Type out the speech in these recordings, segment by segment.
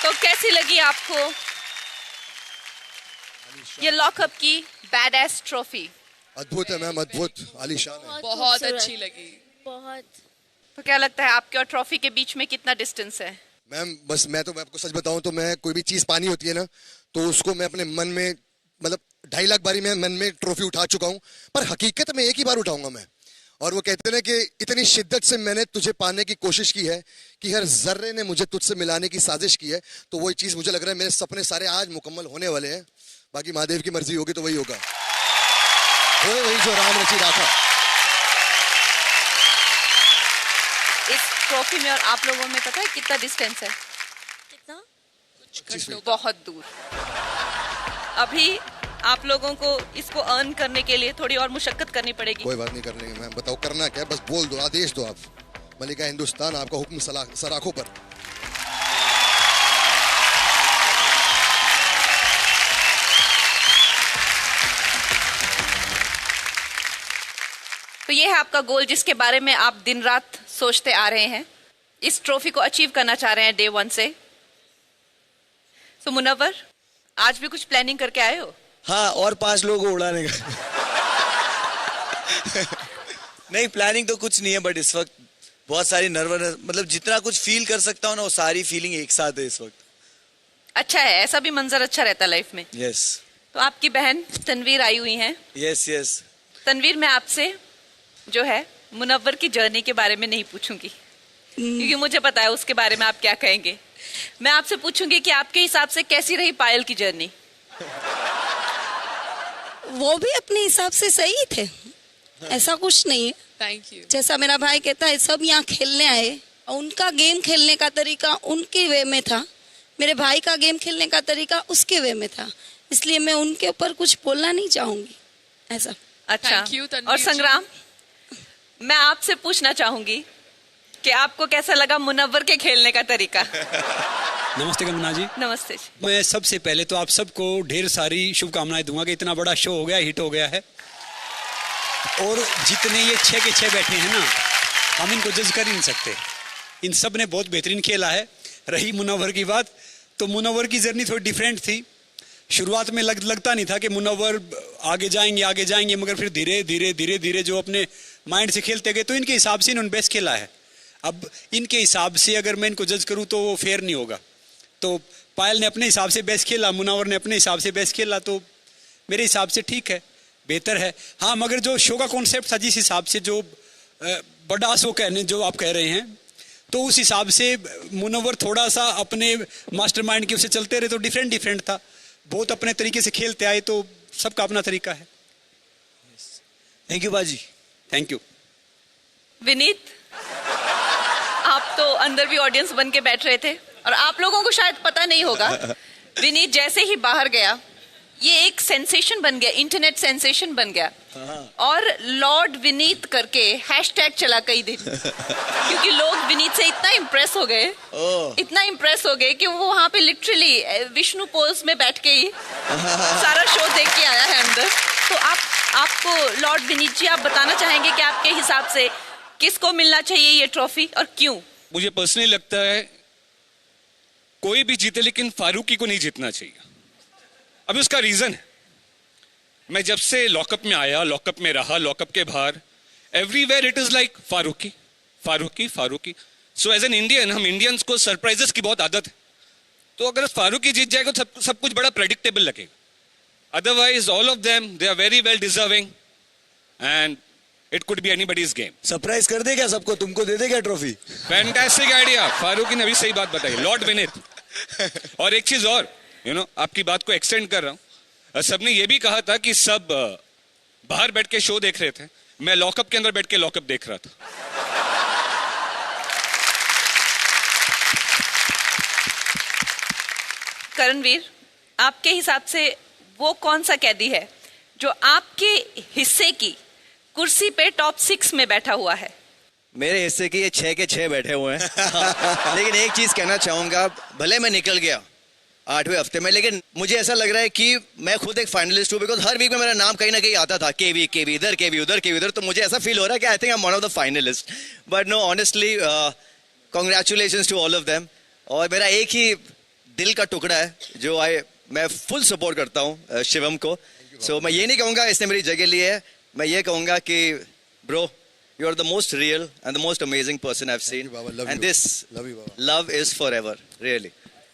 तो कैसी लगी आपको ये लॉकअप की बैड एस ट्रॉफी? अद्भुत है मैम, अद्भुत, आलीशान है। बहुत अच्छी लगी। बहुत। तो क्या लगता है आपके और ट्रॉफी के बीच में कितना डिस्टेंस है? मैम बस मैं आपको सच बताऊं तो मैं कोई भी चीज पानी होती है ना, तो उसको मैं अपने मन में मतलब 2.5 लाख बारी मैं मन में ट्रॉफी उठा चुका हूं, पर हकीकत में एक ही बार उठाऊंगा मैं। और वो कहते हैं ना कि इतनी शिद्दत से मैंने तुझे पाने की कोशिश की है कि हर जर्रे ने मुझे तुझसे मिलाने की साजिश की है। तो वही चीज मुझे लग रहा है मेरे सपने सारे आज मुकम्मल होने वाले हैं। बाकी महादेव की मर्जी होगी तो वही होगा, वही जो राम रची राखा। इस ट्रॉफी में और आप लोगों में पता है कितना डिस्टेंस है? कितना? बहुत दूर। अभी आप लोगों को इसको अर्न करने के लिए थोड़ी और मुशक्कत करनी पड़ेगी। कोई बात नहीं, कर लेंगे मैम। बताओ करना क्या है, बस बोल दो, आदेश दो आप। मलिका हिंदुस्तान, आपका हुक्म सलाखों पर। तो ये है आपका गोल जिसके बारे में आप दिन रात सोचते आ रहे हैं। इस ट्रॉफी को अचीव करना चाह रहे हैं डे 1 से। तो मुनव्वर, आज भी कुछ प्लानिंग करके आए हो? हाँ, और 5 लोगों को उड़ाने का। नहीं, प्लानिंग तो कुछ नहीं है, बट इस वक्त बहुत सारी नर्वस, मतलब जितना कुछ फील कर सकता हूँ ना, वो सारी फीलिंग एक साथ है इस वक्त। अच्छा है, ऐसा भी मंजर अच्छा रहता है लाइफ में। यस। तो आपकी बहन तनवीर आई हुई हैं। Yes yes. तनवीर, मैं आपसे जो है मुनव्वर की जर्नी के बारे में नहीं पूछूंगी, क्योंकि मुझे पता है उसके बारे में आप क्या कहेंगे। मैं आपसे पूछूंगी कि आपके हिसाब से कैसी रही पायल की जर्नी? वो भी अपने हिसाब से सही थे, ऐसा कुछ नहीं है। Thank you. जैसा मेरा भाई कहता है, सब यहाँ खेलने आए, उनका गेम खेलने का तरीका उनके वे में था, मेरे भाई का गेम खेलने का तरीका उसके वे में था, इसलिए मैं उनके ऊपर कुछ बोलना नहीं चाहूंगी ऐसा। अच्छा। Thank you, तनवीर और जी। संग्राम, मैं आपसे पूछना चाहूंगी कि आपको कैसा लगा मुनव्वर के खेलने का तरीका? नमस्ते कमना जी। नमस्ते जी। मैं सबसे पहले तो आप सबको ढेर सारी शुभकामनाएं दूंगा कि इतना बड़ा शो हो गया, हिट हो गया है। और जितने ये 6 के 6 बैठे हैं ना, हम इनको जज कर ही नहीं सकते। इन सब ने बहुत बेहतरीन खेला है। रही मुनव्वर की बात, तो मुनव्वर की जर्नी थोड़ी डिफरेंट थी। शुरुआत में लगता नहीं था कि मुनव्वर आगे जाएंगे, मगर फिर धीरे धीरे जो अपने माइंड से खेलते गए, तो इनके हिसाब से इन्होंने बेस्ट खेला है। अब इनके हिसाब से अगर मैं इनको जज करूं तो वो फेयर नहीं होगा। तो पायल ने अपने हिसाब से बेस्ट खेला, मुनव्वर ने अपने हिसाब से बेस्ट खेला, तो मेरे हिसाब से ठीक है, बेहतर है। हाँ, मगर जो शो का कॉन्सेप्ट था, जिस हिसाब से जो बड़ा शो कहने जो आप कह रहे हैं, तो उस हिसाब से मुनव्वर थोड़ा सा अपने मास्टरमाइंड के उससे चलते रहे, तो डिफरेंट था। बहुत अपने तरीके से खेलते आए, तो सबका अपना तरीका है। थैंक यू बाजी। Thank you. विनीत, आप तो अंदर भी ऑडियंस बन के बैठ रहे थे, और आप लोगों को शायद पता नहीं होगा, विनीत जैसे ही बाहर गया, ये एक सेंसेशन बन गया, इंटरनेट सेंसेशन बन गया। और लॉर्ड विनीत करके हैशटैग चला कई दिन, क्योंकि लोग विनीत से इतना इम्प्रेस हो गए, कि वो वहां पे लिटरली विष्णु पोज में बैठ के ही सारा शो देख के आया है अंदर। तो आपको लॉर्ड विनीत जी, आप बताना चाहेंगे कि आपके हिसाब से किसको मिलना चाहिए ये ट्रॉफी और क्यों? मुझे पर्सनली लगता है कोई भी जीते, लेकिन फारूकी को नहीं जीतना चाहिए। अभी उसका रीजन है, मैं जब से लॉकअप में आया, लॉकअप में रहा, लॉकअप के बाहर, everywhere it is like Faruqui Faruqui Faruqui. So as an Indian, हम इंडियंस को सरप्राइजेस की बहुत आदत है। तो अगर फारूकी जीत जाएगा तो सब कुछ बड़ा प्रेडिक्टेबल लगेगा। Otherwise all of them they are very well deserving and it could be anybody's game. Surprise कर दे क्या सबको, तुमको दे दे क्या ट्रॉफी? Fantastic idea. फारूकी ने अभी सही बात बताई, लॉर्ड विनीत। और एक चीज और, आपकी बात को एक्सटेंड कर रहा हूं, सबने ये भी कहा था कि सब बाहर बैठ के शो देख रहे थे, मैं लॉकअप के अंदर बैठ के लॉकअप देख रहा था। करणवीर, आपके हिसाब से वो कौन सा कैदी है जो आपके हिस्से की कुर्सी पे टॉप 6 में बैठा हुआ है? मेरे हिस्से के ये 6 के 6 बैठे हुए हैं। लेकिन एक चीज कहना चाहूंगा, भले मैं निकल गया 8वें हफ्ते में, लेकिन मुझे ऐसा लग रहा है कि मैं खुद एक फाइनलिस्ट हूँ, बिकॉज हर वीक में मेरा नाम कहीं ना कहीं आता था, केवी इधर, केवी उधर, तो मुझे ऐसा फील हो रहा है कि I think I am one of the finalist. But no, honestly congratulations to all of them. और मेरा एक ही दिल का टुकड़ा है जो मैं फुल सपोर्ट करता हूँ शिवम को. सो मैं ये नहीं कहूँगा इसने मेरी जगह ली है, मैं ये कहूँगा कि bro you are the most real and the most amazing person I've seen. Baba. Love And you. this Love you, Baba. love is forever, really.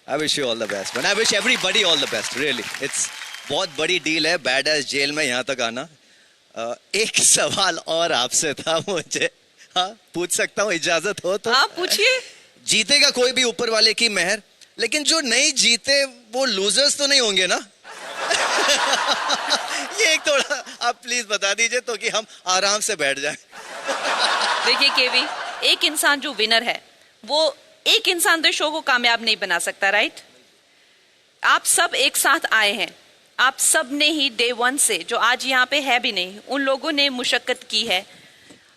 I wish you all the best. And I wish everybody all the best, really. It's बहुत बड़ी deal है bad S jail में यहाँ तक आना. एक सवाल और आपसे था मुझे, हाँ पूछ सकता हूँ इजाजत हो तो? आप पूछिए. जीतेगा कोई भी ऊपर वाले की मेहर, लेकिन जो नहीं जीते वो लूजर्स तो नहीं होंगे ना? ये एक थोड़ा आप प्लीज बता दीजिए तो कि हम आराम से बैठ जाएं. देखिए केवी, एक इंसान जो विनर है वो एक इंसान तो शो को कामयाब नहीं बना सकता, राइट? आप सब एक साथ आए हैं, आप सब ने ही डे 1 से, जो आज यहाँ पे है भी नहीं, उन लोगों ने मुशक्कत की है.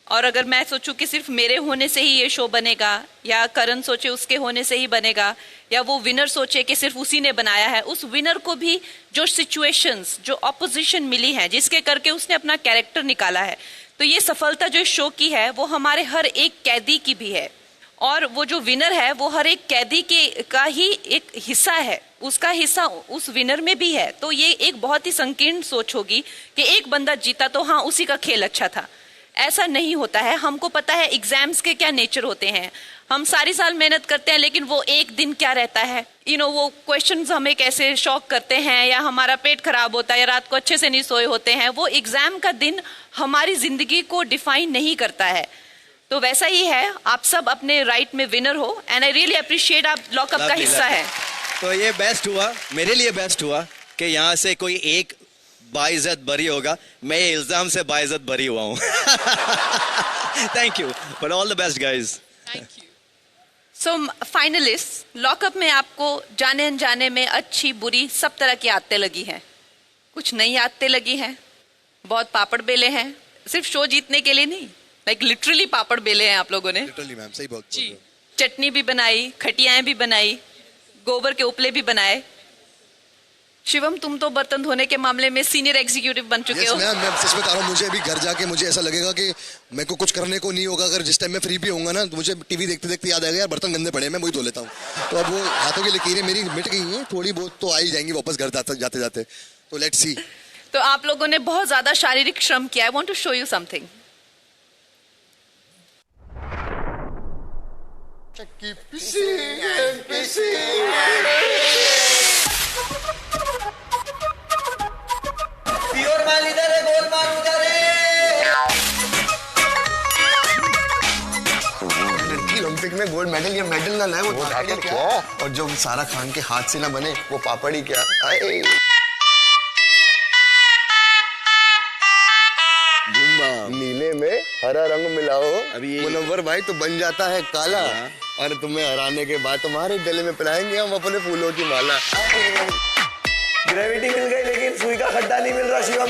और अगर मैं सोचूं कि सिर्फ मेरे होने से ही ये शो बनेगा, या करण सोचे उसके होने से ही बनेगा, या वो विनर सोचे कि सिर्फ उसी ने बनाया है, उस विनर को भी जो सिचुएशंस, जो ऑपोजिशन मिली है, जिसके करके उसने अपना कैरेक्टर निकाला है, तो ये सफलता जो इस शो की है वो हमारे हर एक कैदी की भी है. और वो जो विनर है वो हर एक कैदी का ही एक हिस्सा है, उसका हिस्सा उस विनर में भी है. तो ये एक बहुत ही संकीर्ण सोच होगी कि एक बंदा जीता तो हाँ उसी का खेल अच्छा था. ऐसा नहीं होता है. हमको पता है एग्जाम्स के क्या नेचर होते हैं, हम सारी साल मेहनत करते हैं, लेकिन वो एक दिन क्या रहता है, वो क्वेश्चंस हमें कैसे शॉक करते हैं, या हमारा पेट खराब होता है, या रात को अच्छे से नहीं सोए होते हैं, वो एग्जाम का दिन हमारी जिंदगी को डिफाइन नहीं करता है. तो वैसा ही है, आप सब अपने राइट में विनर हो, एंड आई रियली अप्रिशिएट आप लॉकअप का हिस्सा है. तो ये बेस्ट हुआ, मेरे लिए बेस्ट हुआ कि यहाँ से कोई एक बाइज्जत बरी होगा. मैं ये इल्जाम से बाइज्जत बरी हुआ हूँ. Thank you, but all the best guys. So finalist, lockup में आपको जाने अनजाने में अच्छी बुरी सब तरह की आदतें लगी हैं, कुछ नई आदतें लगी हैं, बहुत पापड़ बेले हैं, सिर्फ शो जीतने के लिए नहीं, लाइक लिटरली पापड़ बेले हैं आप लोगों ने. लिटरली मैम, सही बात बोल रहे हो. चटनी भी बनाई, खटियाएं भी बनाई, गोबर के उपले भी बनाए. शिवम, तुम तो बर्तन धोने के मामले में सीनियर एग्जीक्यूटिव बन चुके हो. मैं सच बता रहा हूँ, मुझे अभी घर जाके मुझे ऐसा लगेगा कि मेरे को कुछ करने को नहीं होगा. अगर जिस टाइम मैं फ्री भी होऊंगा ना, तो मुझे टीवी देखते देखते याद आएगा यार बर्तन गंदे पड़े हैं, मैं वही धो लेता हूँ. तो अब वो हाथों की लकीरें मेरी मिट गई हैं, थोड़ी बहुत तो आ ही जाएंगी वापस घर जाते जाते. तो लेट्स सी. तो आप लोगों ने बहुत ज्यादा शारीरिक श्रम किया. I want to show you something. Pure माल इधर है, गोल माल उधर है. लड़की ओलंपिक में गोल्ड मेडल, या मेडल ना लाए वो ताकत क्या, और जो सारा खान के हाथ से ना बने वो पापड़ ही क्या. नीले में हरा रंग मिलाओ अभी मुनव्वर भाई तो बन जाता है काला. और तुम्हें हराने के बाद तुम्हारे गले में पहनाएंगे हम अपने फूलों की माला. ग्रेविटी मिल गई लेकिन सुई का खड्डा नहीं मिल रहा शिवम.